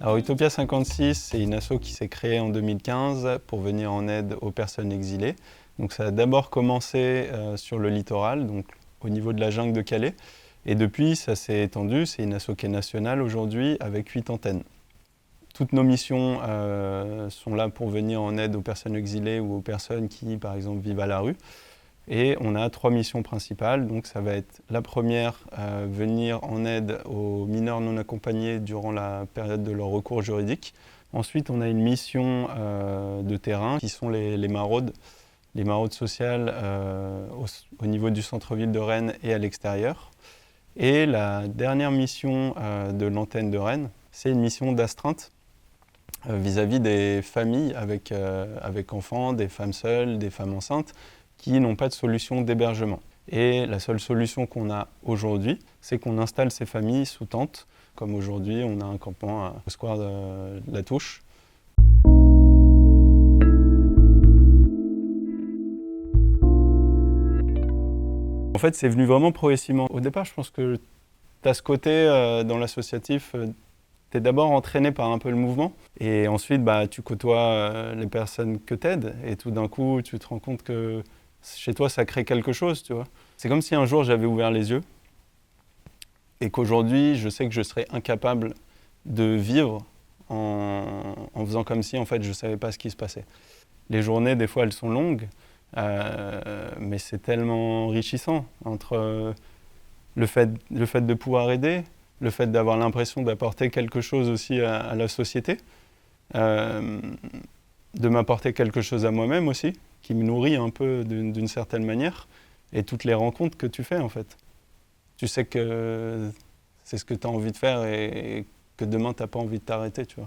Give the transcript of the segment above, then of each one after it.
Alors Utopia 56, c'est une asso qui s'est créée en 2015 pour venir en aide aux personnes exilées. Donc ça a d'abord commencé sur le littoral, donc au niveau de la jungle de Calais. Et depuis, ça s'est étendu. C'est une asso qui est nationale aujourd'hui avec 8 antennes. Toutes nos missions sont là pour venir en aide aux personnes exilées ou aux personnes qui, par exemple, vivent à la rue. Et on a 3 missions principales. Donc ça va être la première, venir en aide aux mineurs non accompagnés durant la période de leur recours juridique. Ensuite, on a une mission de terrain qui sont les maraudes sociales au niveau du centre-ville de Rennes et à l'extérieur. Et la dernière mission de l'antenne de Rennes, c'est une mission d'astreinte vis-à-vis des familles avec enfants, des femmes seules, des femmes enceintes, qui n'ont pas de solution d'hébergement. Et la seule solution qu'on a aujourd'hui, c'est qu'on installe ces familles sous tente. Comme aujourd'hui, on a un campement au square de la Touche. En fait, c'est venu vraiment progressivement. Au départ, je pense que tu as ce côté dans l'associatif, tu es d'abord entraîné par un peu le mouvement. Et ensuite, tu côtoies les personnes que t'aides. Et tout d'un coup, tu te rends compte que chez toi, ça crée quelque chose, tu vois. C'est comme si un jour, j'avais ouvert les yeux et qu'aujourd'hui, je sais que je serais incapable de vivre en faisant comme si, en fait, je ne savais pas ce qui se passait. Les journées, des fois, elles sont longues, mais c'est tellement enrichissant entre le fait de pouvoir aider, le fait d'avoir l'impression d'apporter quelque chose aussi à la société, de m'apporter quelque chose à moi-même aussi, qui me nourrit un peu d'une certaine manière, et toutes les rencontres que tu fais en fait. Tu sais que c'est ce que tu as envie de faire et que demain tu n'as pas envie de t'arrêter, tu vois.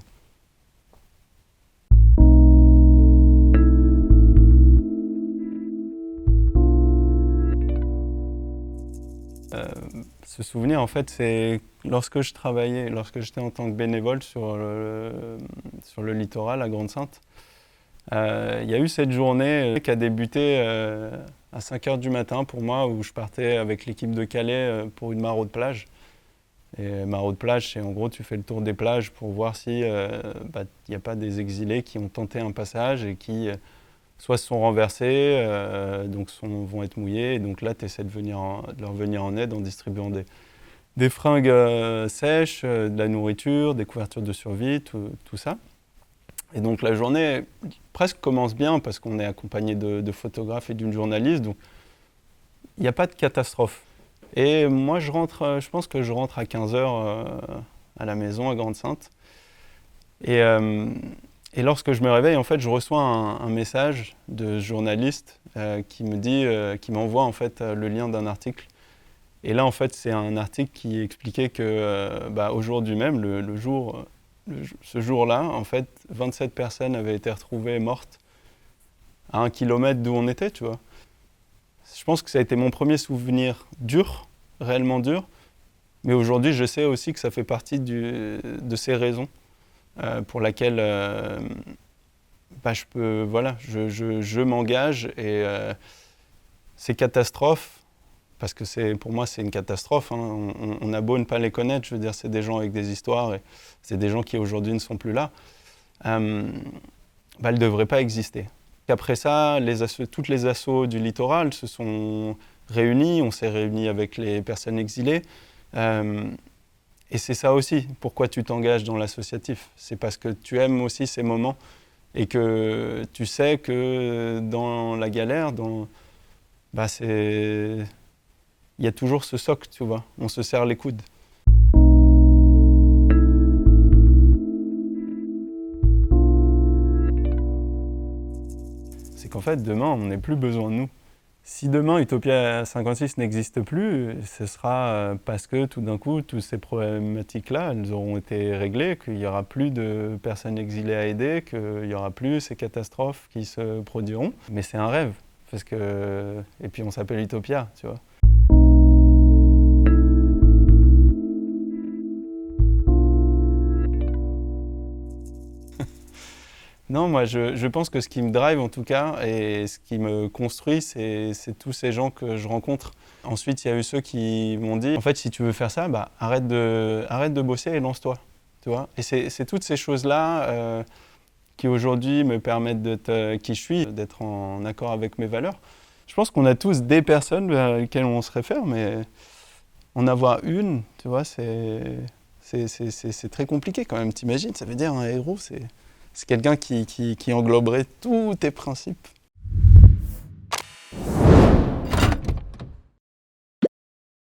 Ce souvenir, en fait, c'est lorsque j'étais en tant que bénévole sur le littoral à Grande-Synthe. Il y a eu cette journée qui a débuté à 5h du matin pour moi, où je partais avec l'équipe de Calais pour une maraude plage. Et maraude plage, c'est en gros, tu fais le tour des plages pour voir si n'y a pas des exilés qui ont tenté un passage et qui soit se sont renversés, vont être mouillés. Et donc là, tu essaies de leur venir en aide en distribuant des fringues sèches, de la nourriture, des couvertures de survie, tout ça. Et donc la journée presque commence bien parce qu'on est accompagné de photographes et d'une journaliste, donc il n'y a pas de catastrophe. Et moi je pense que je rentre à 15h à la maison à Grande-Synthe. Et lorsque je me réveille, en fait, je reçois un message de journaliste qui m'envoie en fait le lien d'un article. Et là, en fait, c'est un article qui expliquait que aujourd'hui même, ce jour-là, en fait, 27 personnes avaient été retrouvées mortes à 1 kilomètre d'où on était, tu vois. Je pense que ça a été mon premier souvenir dur, réellement dur. Mais aujourd'hui, je sais aussi que ça fait partie de ces raisons pour lesquelles je m'engage. Et ces catastrophes, parce que pour moi, c'est une catastrophe. Hein. On a beau ne pas les connaître, je veux dire, c'est des gens avec des histoires, et c'est des gens qui aujourd'hui ne sont plus là. Elles ne devraient pas exister. Après ça, toutes les assos du littoral se sont réunies, on s'est réunis avec les personnes exilées. Et c'est ça aussi, pourquoi tu t'engages dans l'associatif. C'est parce que tu aimes aussi ces moments et que tu sais que dans la galère, il y a toujours ce socle, tu vois, on se serre les coudes. C'est qu'en fait, demain, on n'a plus besoin de nous. Si demain, Utopia 56 n'existe plus, ce sera parce que tout d'un coup, toutes ces problématiques-là, elles auront été réglées, qu'il n'y aura plus de personnes exilées à aider, qu'il n'y aura plus ces catastrophes qui se produiront. Mais c'est un rêve, et puis on s'appelle Utopia, tu vois. Non, moi je pense que ce qui me drive en tout cas et ce qui me construit, c'est tous ces gens que je rencontre. Ensuite, il y a eu ceux qui m'ont dit, en fait, si tu veux faire ça, arrête de bosser et lance-toi. tu vois. Et c'est toutes ces choses-là qui aujourd'hui me permettent d'être qui je suis, d'être en accord avec mes valeurs. Je pense qu'on a tous des personnes vers lesquelles on se réfère, mais en avoir une, tu vois, c'est très compliqué quand même. T'imagines, ça veut dire un héros, c'est quelqu'un qui engloberait tous tes principes.